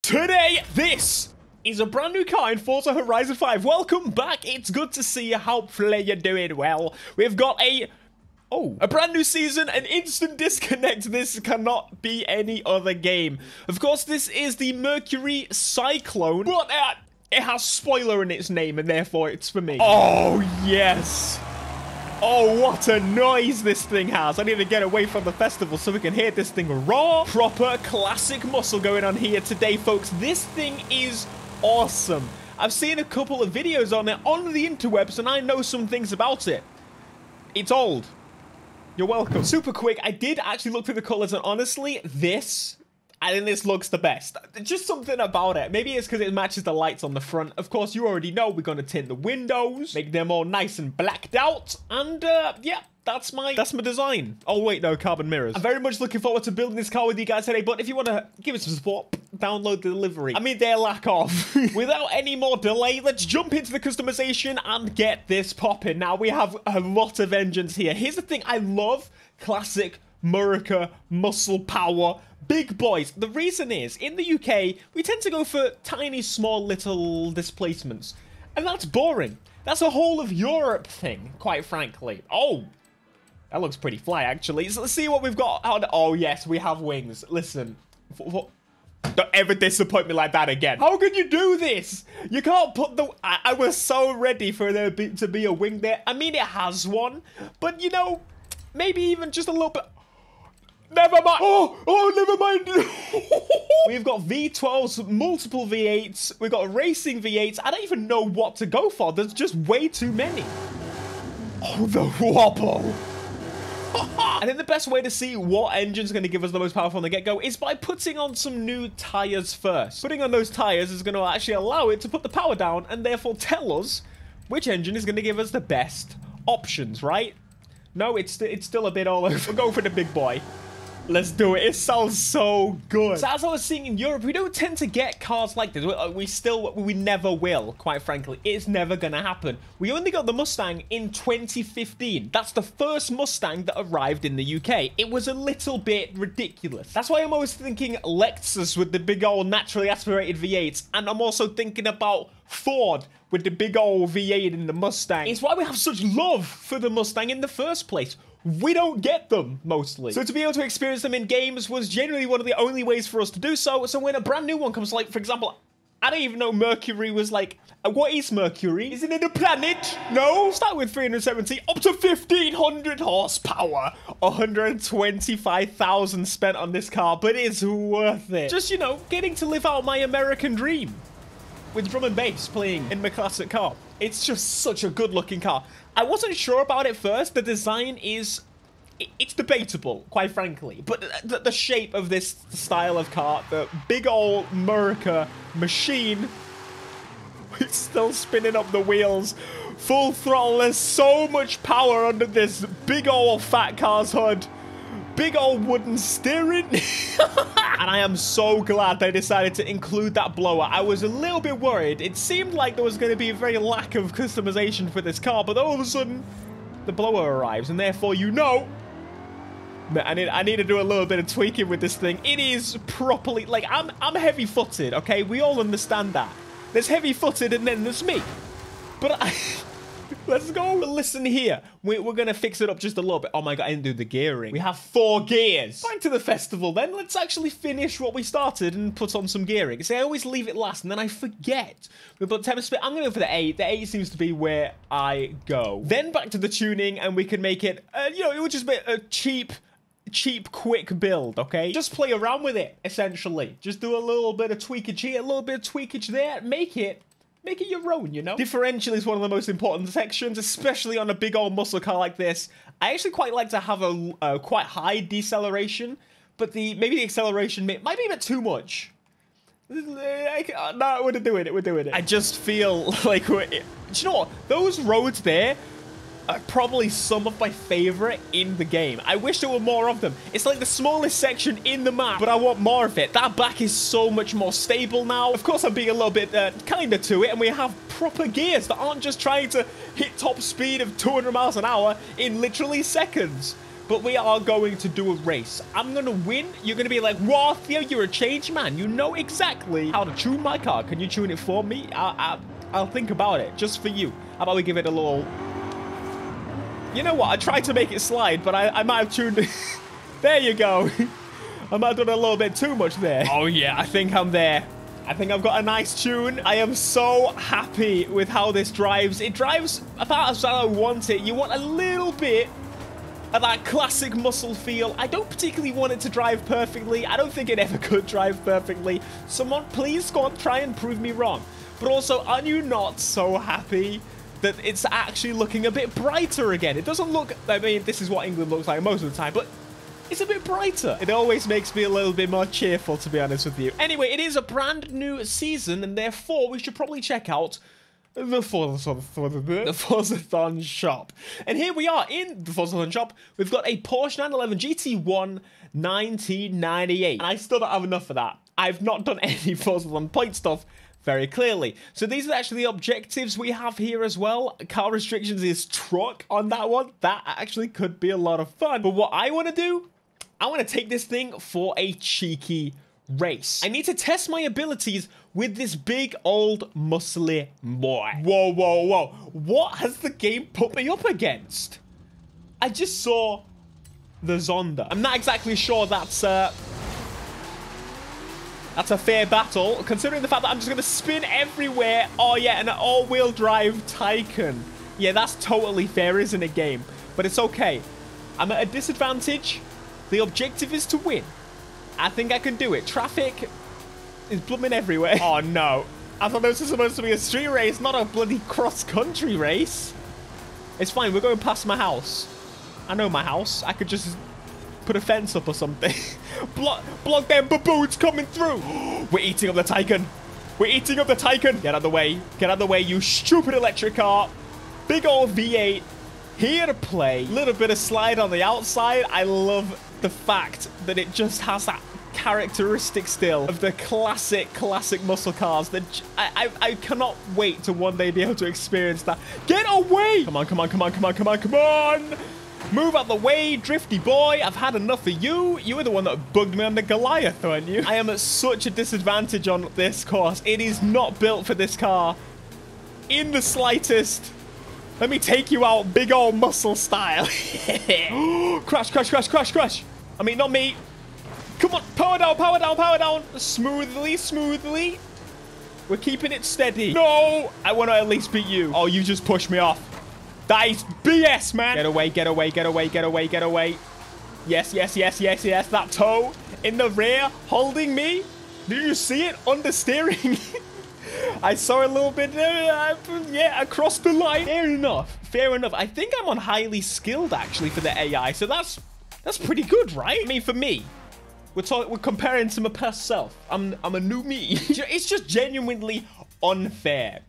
Today, this is a brand new car in Forza Horizon 5. Welcome back. It's good to see you. Hopefully you're doing well. We've got a brand new season, an instant disconnect. This cannot be any other game. Of course, this is the Mercury Cyclone, but it has spoiler in its name, and therefore it's for me. Oh, yes. Oh, what a noise this thing has. I need to get away from the festival so we can hear this thing raw. Proper classic muscle going on here today, folks. This thing is awesome. I've seen a couple of videos on it on the interwebs, and I know some things about it. It's old. You're welcome. Super quick, I did actually look through the colors, and honestly, I think this looks the best. Just something about it. Maybe it's because it matches the lights on the front. Of course, you already know we're going to tint the windows, make them all nice and blacked out. And yeah, that's my design. Oh, wait, no, carbon mirrors. I'm very much looking forward to building this car with you guys today. But if you want to give it some support, download the delivery. I mean, they're lack of. Without any more delay, let's jump into the customization and get this popping. Now, we have a lot of engines here. Here's the thing. I love classic America muscle power. Big boys. The reason is, in the UK, we tend to go for tiny, small, little displacements. And that's boring. That's a whole of Europe thing, quite frankly. Oh, that looks pretty fly, actually. So let's see what we've got. Oh, yes, we have wings. Listen. Don't ever disappoint me like that again. How can you do this? You can't put the... I was so ready for there to be a wing there. I mean, it has one. But, you know, maybe even just a little bit... Never mind. Oh, never mind. We've got V12s, multiple V8s. We've got racing V8s. I don't even know what to go for. There's just way too many. Oh, the wobble. I think the best way to see what engine's going to give us the most power from the get-go is by putting on some new tires first. Putting on those tires is going to actually allow it to put the power down and therefore tell us which engine is going to give us the best options, right? No, it's still a bit all over. We'll go for the big boy. Let's do it. It sounds so good. So as I was seeing in Europe, we don't tend to get cars like this. We never will, quite frankly. It's never going to happen. We only got the Mustang in 2015. That's the first Mustang that arrived in the UK. It was a little bit ridiculous. That's why I'm always thinking Lexus with the big old naturally aspirated V8s. And I'm also thinking about Ford with the big old V8 in the Mustang. It's why we have such love for the Mustang in the first place. We don't get them, mostly. So to be able to experience them in games was generally one of the only ways for us to do so. So when a brand new one comes, like, for example, I don't even know Mercury was like... What is Mercury? Isn't it a planet? No? Start with 370, up to 1,500 horsepower. 125,000 spent on this car, but it's worth it. Just, you know, getting to live out my American dream. With drum and bass playing in my classic car. It's just such a good-looking car. I wasn't sure about it first. The design is... It's debatable, quite frankly. But the shape of this style of car, the big old America machine, it's still spinning up the wheels. Full throttle. There's so much power under this big old fat car's hood. Big old wooden steering. And I am so glad they decided to include that blower. I was a little bit worried. It seemed like there was going to be a very lack of customization for this car, but all of a sudden, the blower arrives, and therefore, you know, I need to do a little bit of tweaking with this thing. It is properly, like, I'm heavy-footed, okay? We all understand that. There's heavy-footed, and then there's me. But let's go. Listen here. We're going to fix it up just a little bit. Oh my God, I didn't do the gearing. We have 4 gears. Back to the festival then. Let's actually finish what we started and put on some gearing. See, I always leave it last and then I forget. We put 10 speed. I'm going to go for the 8. The 8 seems to be where I go. Then back to the tuning and we can make it, you know, it would just be a cheap, quick build, okay? Just play around with it, essentially. Just do a little bit of tweakage here, a little bit of tweakage there. Make it your own, you know? Differential is one of the most important sections, especially on a big old muscle car like this. I actually quite like to have a quite high deceleration, but maybe the acceleration might be a bit too much. No, we're doing it. I just feel like do you know what? Those roads there are probably some of my favorite in the game. I wish there were more of them. It's like the smallest section in the map, but I want more of it. That back is so much more stable now. Of course, I'm being a little bit kinder to it, and we have proper gears that aren't just trying to hit top speed of 200 miles an hour in literally seconds. but we are going to do a race. I'm going to win. You're going to be like, wow, Theo, you're a changed man. You know exactly how to tune my car. Can you tune it for me? I'll think about it just for you. How about we give it a little... You know what? I tried to make it slide, but I might have tuned it. There you go. I might have done a little bit too much there. Oh, yeah. I think I'm there. I think I've got a nice tune. I am so happy with how this drives. It drives about as I want it. You want a little bit of that classic muscle feel. I don't particularly want it to drive perfectly. I don't think it ever could drive perfectly. Someone, please go on, try and prove me wrong. But also, are you not so happy that it's actually looking a bit brighter again? It doesn't look... I mean, this is what England looks like most of the time, but... it's a bit brighter. It always makes me a little bit more cheerful, to be honest with you. Anyway, it is a brand new season, and therefore we should probably check out the Forzathon shop. And here we are in the Forzathon shop. We've got a Porsche 911 GT1 1998. And I still don't have enough of that. I've not done any Forzathon point stuff very clearly. So these are actually the objectives we have here as well. Car restrictions is truck on that one. That actually could be a lot of fun. But what I want to do, I want to take this thing for a cheeky race. I need to test my abilities with this big old muscly boy. Whoa, whoa, whoa. What has the game put me up against? I just saw the Zonda. I'm not exactly sure that's a fair battle, considering the fact that I'm just going to spin everywhere. Oh, yeah, an all-wheel drive Taycan. Yeah, that's totally fair, isn't it, game? But it's okay. I'm at a disadvantage. The objective is to win. I think I can do it. Traffic is blooming everywhere. Oh, no. I thought this was supposed to be a street race, not a bloody cross-country race. It's fine. We're going past my house. I know my house. I could just put a fence up or something. block them baboons coming through. We're eating up the Taycan. We're eating up the Taycan. Get out of the way. Get out of the way, you stupid electric car. Big old V8. Here to play. Little bit of slide on the outside. I love the fact that it just has that characteristic still of the classic muscle cars that I cannot wait to one day be able to experience that. Get away! Come on, come on, come on, come on, come on, come on! Move out the way, drifty boy. I've had enough of you. You were the one that bugged me on the Goliath, weren't you? I am at such a disadvantage on this course. It is not built for this car in the slightest. Let me take you out big old muscle style. Crash, crash, crash, crash, crash. I mean, not me. Come on, power down, power down, power down. Smoothly, smoothly. We're keeping it steady. No, I want to at least beat you. Oh, you just pushed me off. That is BS, man. Get away, get away, get away, get away, get away. Yes, yes, yes, yes, yes. That toe in the rear holding me. Did you see it on the steering? I saw a little bit, yeah, across the line. Fair enough. Fair enough. I think I'm on highly skilled, actually, for the AI. So that's pretty good, right? I mean, for me, we're comparing to my past self. I'm a new me. It's just genuinely unfair.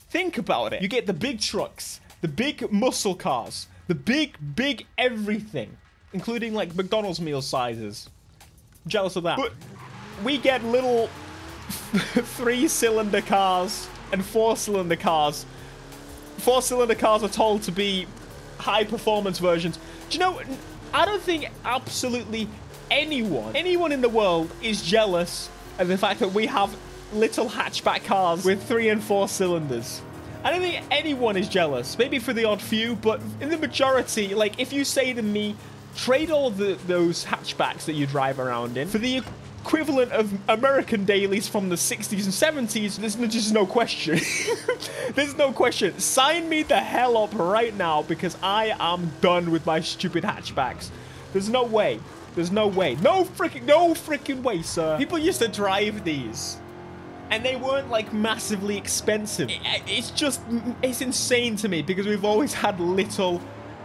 Think about it. You get the big trucks, the big muscle cars, the big everything, including, like, McDonald's meal sizes. I'm jealous of that. But we get little 3-cylinder cars and 4-cylinder cars. 4-cylinder cars are told to be high-performance versions. Do you know, I don't think absolutely anyone in the world is jealous of the fact that we have little hatchback cars with 3 and 4 cylinders. I don't think anyone is jealous. Maybe for the odd few, but in the majority, like, if you say to me, trade all those hatchbacks that you drive around in for the equivalent of American dailies from the 60s and 70s, there's just no question. There's no question. Sign me the hell up right now, because I am done with my stupid hatchbacks. There's no way. There's no way. No freaking way, sir. People used to drive these, and they weren't, like, massively expensive. It's insane to me, because we've always had little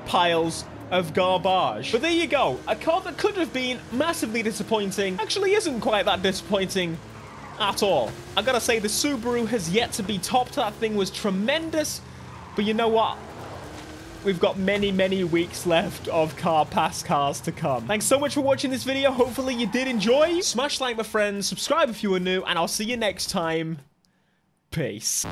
piles of garbage. But there you go. A car that could have been massively disappointing actually isn't quite that disappointing at all. I gotta say, the Subaru has yet to be topped. That thing was tremendous. But you know what? We've got many weeks left of car pass cars to come. Thanks so much for watching this video. Hopefully you did enjoy. Smash like, my friends. Subscribe if you are new, and I'll see you next time. Peace.